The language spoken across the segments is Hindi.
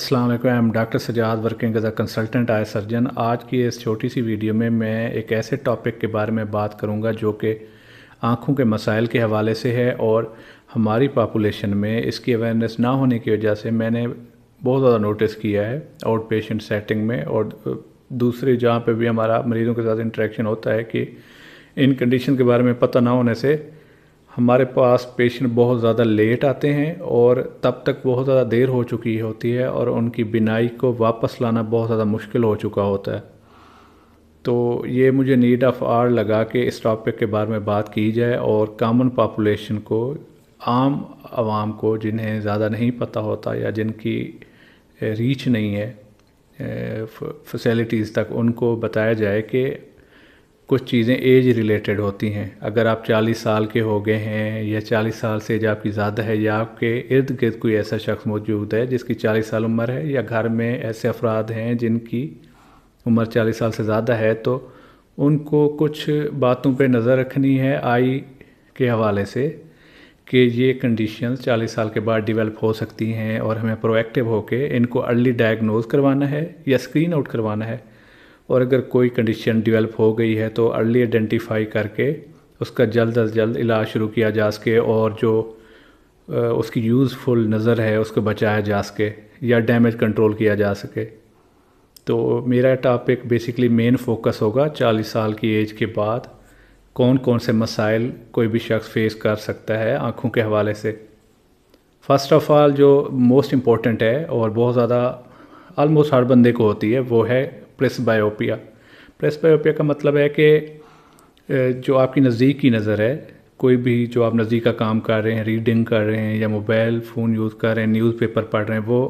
अस्सलाम वालेकुम। I am doctor Sajjad working as a consultant eye surgeon. आज की इस छोटी सी वीडियो में मैं एक ऐसे टॉपिक के बारे में बात करूंगा जो कि आँखों के मसाइल के हवाले से है और हमारी पॉपुलेशन में इसकी अवेयरनेस ना होने की वजह से मैंने बहुत ज़्यादा नोटिस किया है आउट पेशेंट सेटिंग में और दूसरी जहाँ पे भी हमारा मरीज़ों के साथ इंटरेक्शन होता है कि इन कंडीशन के बारे में पता ना होने से हमारे पास पेशेंट बहुत ज़्यादा लेट आते हैं और तब तक बहुत ज़्यादा देर हो चुकी होती है और उनकी बीनाई को वापस लाना बहुत ज़्यादा मुश्किल हो चुका होता है। तो ये मुझे नीड ऑफ आवर लगा कि इस टॉपिक के बारे में बात की जाए और कॉमन पॉपुलेशन को, आम आवाम को जिन्हें ज़्यादा नहीं पता होता या जिनकी रीच नहीं है फैसिलिटीज़ तक, उनको बताया जाए कि कुछ चीज़ें एज रिलेटेड होती हैं। अगर आप 40 साल के हो गए हैं या 40 साल से एज आपकी ज़्यादा है या आपके इर्द गिर्द कोई ऐसा शख्स मौजूद है जिसकी 40 साल उम्र है या घर में ऐसे अफराद हैं जिनकी उम्र 40 साल से ज़्यादा है, तो उनको कुछ बातों पे नज़र रखनी है आई के हवाले से कि ये कंडीशंस 40 साल के बाद डेवलप हो सकती हैं और हमें प्रोएक्टिव होकर इनको अर्ली डायग्नोज करवाना है या स्क्रीन आउट करवाना है। और अगर कोई कंडीशन डेवलप हो गई है तो अर्ली आइडेंटिफाई करके उसका जल्द अज जल्द इलाज शुरू किया जा सके और जो उसकी यूज़फुल नज़र है उसको बचाया जा सके या डैमेज कंट्रोल किया जा सके। तो मेरा टॉपिक बेसिकली मेन फोकस होगा 40 साल की एज के बाद कौन कौन से मसाइल कोई भी शख्स फेस कर सकता है आँखों के हवाले से। फ़र्स्ट ऑफ़ ऑल जो मोस्ट इम्पोर्टेंट है और बहुत ज़्यादा आलमोस्ट हर बंदे को होती है वो है प्रेसबायोपिया। प्रेसबायोपिया का मतलब है कि जो आपकी नज़दीक की नज़र है, कोई भी जो आप नज़दीक का काम कर रहे हैं, रीडिंग कर रहे हैं या मोबाइल फ़ोन यूज़ कर रहे हैं, न्यूज़पेपर पढ़ रहे हैं, वो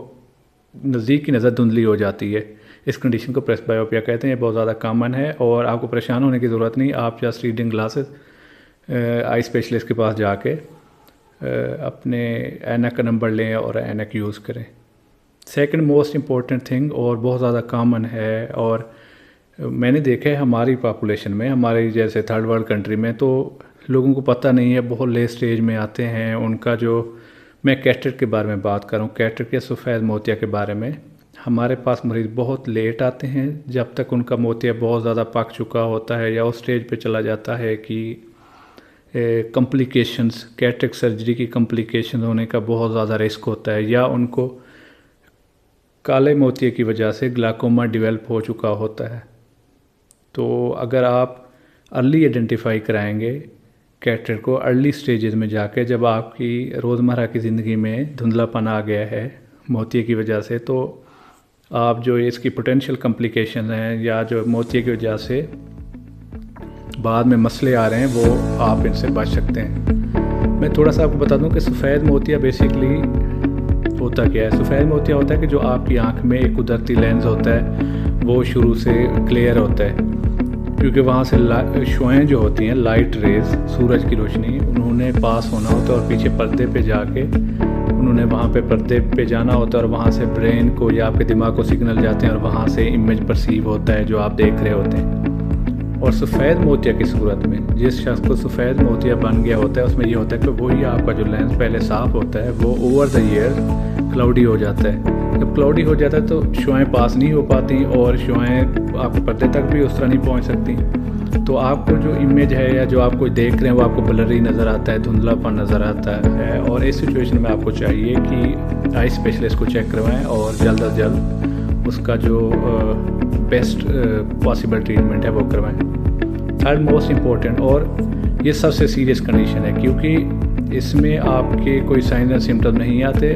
नज़दीक की नज़र धुंधली हो जाती है। इस कंडीशन को प्रेसबायोपिया कहते हैं। बहुत ज़्यादा कॉमन है और आपको परेशान होने की ज़रूरत नहीं। आप just reading glasses eye specialist के पास जाके अपने ऐनक का नंबर लें और ऐनक यूज़ करें। सेकंड मोस्ट इम्पॉर्टेंट थिंग और बहुत ज़्यादा कॉमन है और मैंने देखा है हमारी पॉपुलेशन में, हमारी जैसे थर्ड वर्ल्ड कंट्री में, तो लोगों को पता नहीं है, बहुत लेट स्टेज में आते हैं। उनका जो मैं कैटरेक्ट के बारे में बात करूं, कैटरेक्ट या सफ़ेद मोतिया के बारे में, हमारे पास मरीज़ बहुत लेट आते हैं जब तक उनका मोतिया बहुत ज़्यादा पक चुका होता है या उस स्टेज पे चला जाता है कि कॉम्प्लिकेशंस, कैटरेक्ट सर्जरी की कॉम्प्लिकेशन होने का बहुत ज़्यादा रिस्क होता है या उनको काले मोतिये की वजह से ग्लाकोमा डेवलप हो चुका होता है। तो अगर आप अर्ली आइडेंटिफाई कराएंगे कैटरेक्ट को अर्ली स्टेजेस में जाके, जब आपकी रोज़मर्रा की ज़िंदगी में धुंधलापन आ गया है मोतिये की वजह से, तो आप जो इसकी पोटेंशियल कॉम्प्लिकेशन हैं या जो मोतिये की वजह से बाद में मसले आ रहे हैं वो आप इनसे बच सकते हैं। मैं थोड़ा सा आपको बता दूं कि सफ़ेद मोतिया बेसिकली होता क्या है। सफ़ेद मोतिया होता है कि जो आपकी आंख में एक कुदरती लेंस होता है वो शुरू से क्लियर होता है, क्योंकि वहाँ से शुआएं जो होती हैं, लाइट रेज, सूरज की रोशनी, उन्होंने पास होना होता है और पीछे पर्दे पे जाके उन्होंने वहाँ पे पर्दे पे जाना होता है और वहाँ से ब्रेन को या आपके दिमाग को सिग्नल जाते हैं और वहाँ से इमेज परसीव होता है जो आप देख रहे होते हैं। और सफ़ेद मोतिया की सूरत में जिस शख्स को सफ़ेद मोतिया बन गया होता है उसमें ये होता है कि वही आपका जो लेंस पहले साफ़ होता है वो ओवर द ईयर क्लाउडी हो जाता है। जब क्लाउडी हो जाता है तो शुआएं पास नहीं हो पाती और शुआएं आपके पर्दे तक भी उस तरह नहीं पहुंच सकती। तो आपको जो इमेज है या जो आप कोई देख रहे हैं वो आपको ब्लरी नज़र आता है, धुंधलापन नज़र आता है। और इस सिचुएशन में आपको चाहिए कि आई स्पेशलिस्ट को चेक करवाएं और जल्द अज जल्द उसका जो बेस्ट पॉसिबल ट्रीटमेंट है वो करवाएं। थर्ड मोस्ट इम्पोर्टेंट और ये सबसे सीरियस कंडीशन है क्योंकि इसमें आपके कोई साइन एंड सिम्टम नहीं आते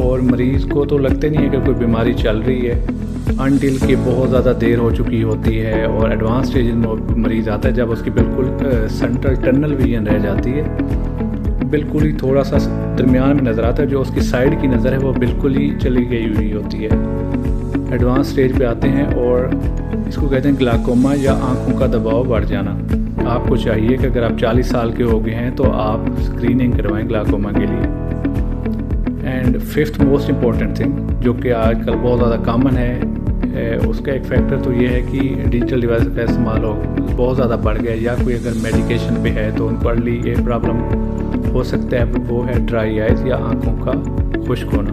और मरीज़ को तो लगते नहीं है कि कोई बीमारी चल रही है अनटिल कि बहुत ज़्यादा देर हो चुकी होती है और एडवांस स्टेज में मरीज़ आता है जब उसकी बिल्कुल सेंट्रल टनल विजन रह जाती है, बिल्कुल ही थोड़ा सा दरमियान में नज़र आता है, जो उसकी साइड की नज़र है वो बिल्कुल ही चली गई हुई होती है। एडवांस स्टेज पे आते हैं और इसको कहते हैं ग्लाकोमा या आंखों का दबाव बढ़ जाना। आपको चाहिए कि अगर आप 40 साल के हो गए हैं तो आप स्क्रीनिंग करवाएं ग्लाकोमा के लिए। And fifth most important thing जो कि आजकल बहुत ज़्यादा कॉमन है, उसका एक फैक्टर तो ये है कि डिजिटल डिवाइस का इस्तेमाल बहुत ज़्यादा बढ़ गया या कोई अगर मेडिकेशन पे है तो उनको अर्ली ये प्रॉब्लम हो सकता है, वो है ड्राई आइज़ या आँखों का खुश्क होना।